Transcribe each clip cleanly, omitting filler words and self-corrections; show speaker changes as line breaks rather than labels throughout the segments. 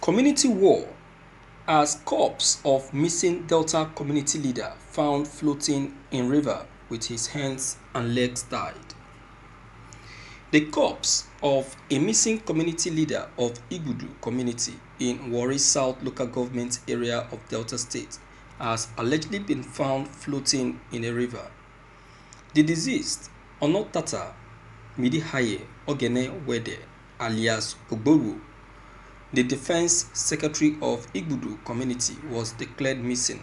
Community war as corpse of missing Delta community leader found floating in river with his hands and legs tied. The corpse of a missing community leader of Igbudu community in Warri South local government area of Delta State has allegedly been found floating in a river. The deceased, Onotata Midihaye Ogene Wede alias Ogboru, the Defense Secretary of Igbudu community, was declared missing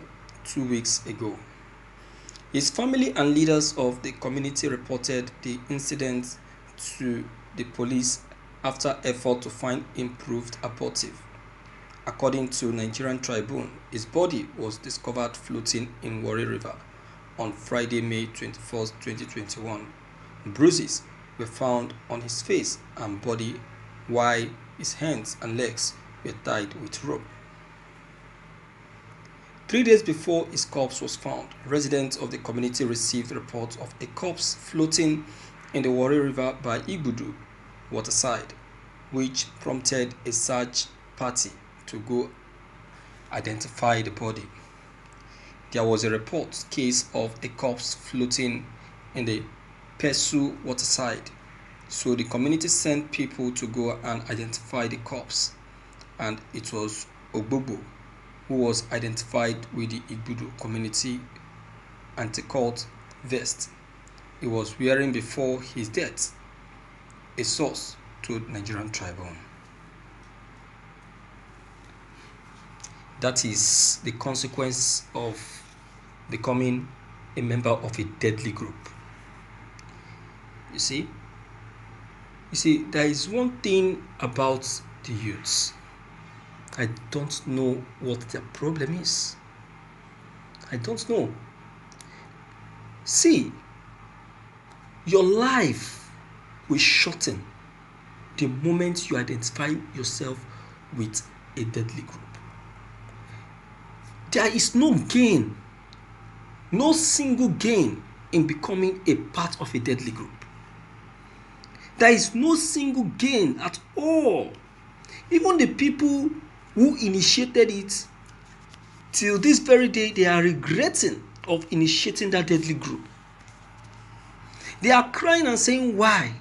2 weeks ago. His family and leaders of the community reported the incident to the police after effort to find him proved abortive. According to Nigerian Tribune, his body was discovered floating in Warri River on Friday, May 21, 2021. Bruises were found on his face and body while his hands and legs were tied with rope. 3 days before his corpse was found, residents of the community received reports of a corpse floating in the Warri River by Igbudu waterside, which prompted a search party to go identify the body. There was a report case of a corpse floating in the Pesu waterside, so the community sent people to go and identify the corpse, and it was Ogbobo who was identified with the Igbudu community anti-cult vest he was wearing before his death, a source told Nigerian Tribune. That is the consequence of becoming a member of a deadly group. You see, there is one thing about the youths. I don't know what their problem is. I don't know. See, your life will shorten the moment you identify yourself with a deadly group. There is no gain, no single gain in becoming a part of a deadly group. There is no single gain at all. Even the people who initiated it, till this very day, they are regretting of initiating that deadly group. They are crying and saying, why?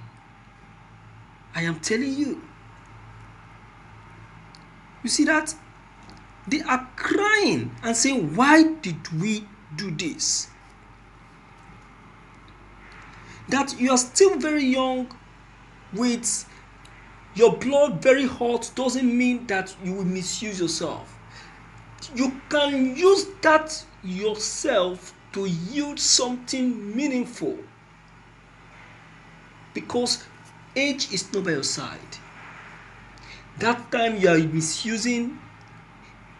I am telling you. You see that? They are crying and saying, why did we do this? That you are still very young with your blood very hot doesn't mean that you will misuse yourself. You can use that yourself to yield something meaningful, because age is not by your side. That time you are misusing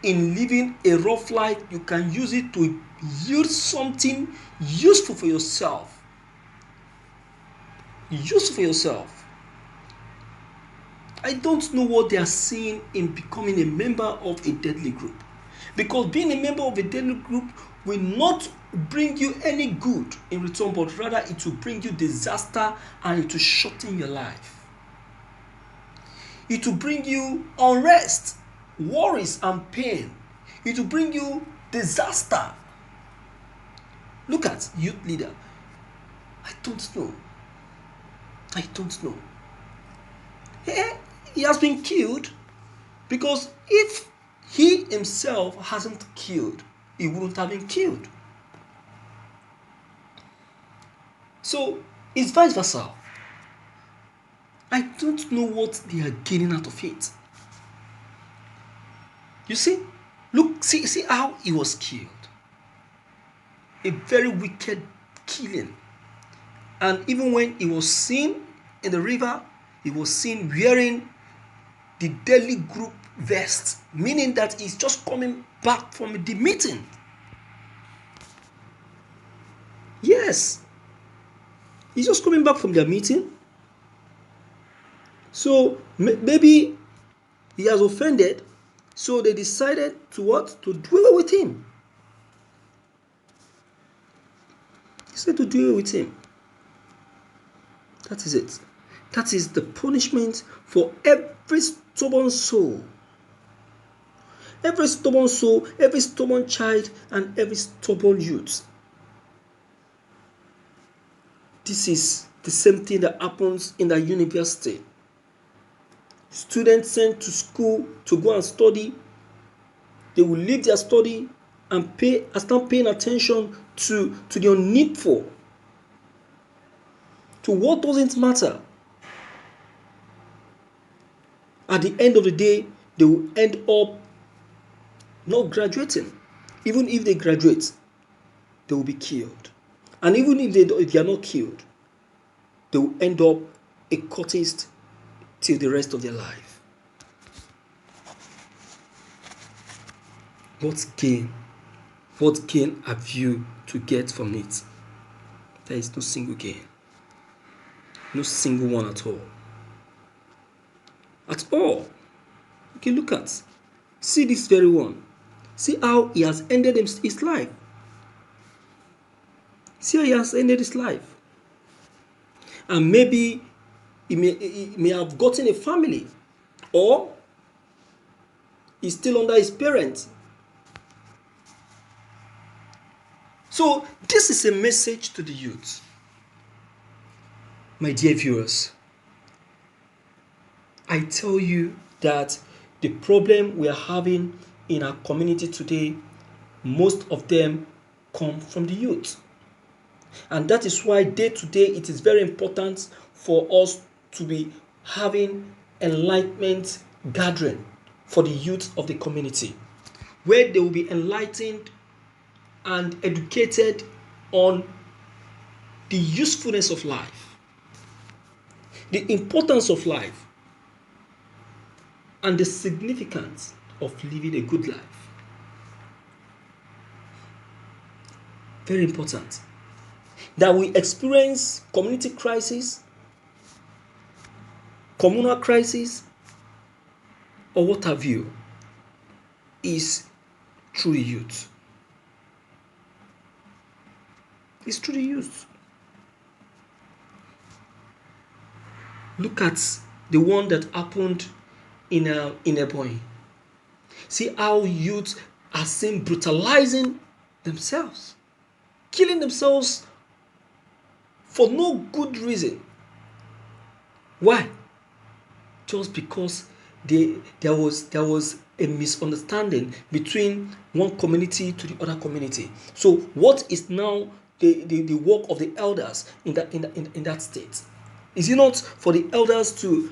in living a rough life, you can use it to yield something useful for yourself. Useful for yourself. I don't know what they are seeing in becoming a member of a deadly group, because being a member of a deadly group will not bring you any good in return, but rather it will bring you disaster and it will shorten your life. It will bring you unrest, worries and pain. It will bring you disaster. Look at youth leader. I don't know. He has been killed, because if he himself hasn't killed, he wouldn't have been killed. So it's vice versa. I don't know what they are gaining out of it. You see, look, see how he was killed. A very wicked killing. And even when he was seen in the river, he was seen wearing the deadly group vest, meaning that he's just coming back from the meeting. Yes, he's just coming back from their meeting. So maybe he has offended, so they decided to what? To do away with him. He said to do away with him. That is it. That is the punishment for every stubborn soul every stubborn soul, every stubborn child, and every stubborn youth. This is the same thing that happens in the university. Students sent to school to go and study, they will leave their study and start paying attention to the unneedful, to what doesn't matter. At the end of the day, they will end up not graduating. Even if they graduate, they will be killed. And even if they are not killed, they will end up a cultist till the rest of their life. What gain have you to get from it? There is no single gain. No single one at all. At all. Okay, look at. See this very one. See how he has ended his life. See how he has ended his life. And maybe he may have gotten a family, or he's still under his parents. So this is a message to the youth. My dear viewers, I tell you that the problem we are having in our community today, most of them come from the youth. And that is why day to day it is very important for us to be having enlightenment gathering for the youth of the community, where they will be enlightened and educated on the usefulness of life, the importance of life, and the significance of living a good life. Very important. That we experience community crisis, communal crisis, or what have you, is through the youth. It's through the youth. Look at the one that happened in Ebonyi. See how youth are seen brutalizing themselves, killing themselves for no good reason. Why? Just because there was a misunderstanding between one community to the other community. So what is now the work of the elders in that state? Is it not for the elders to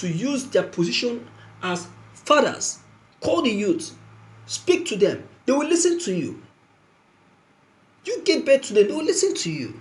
use their position as fathers, call the youth, speak to them, they will listen to you. You give birth to them, they will listen to you.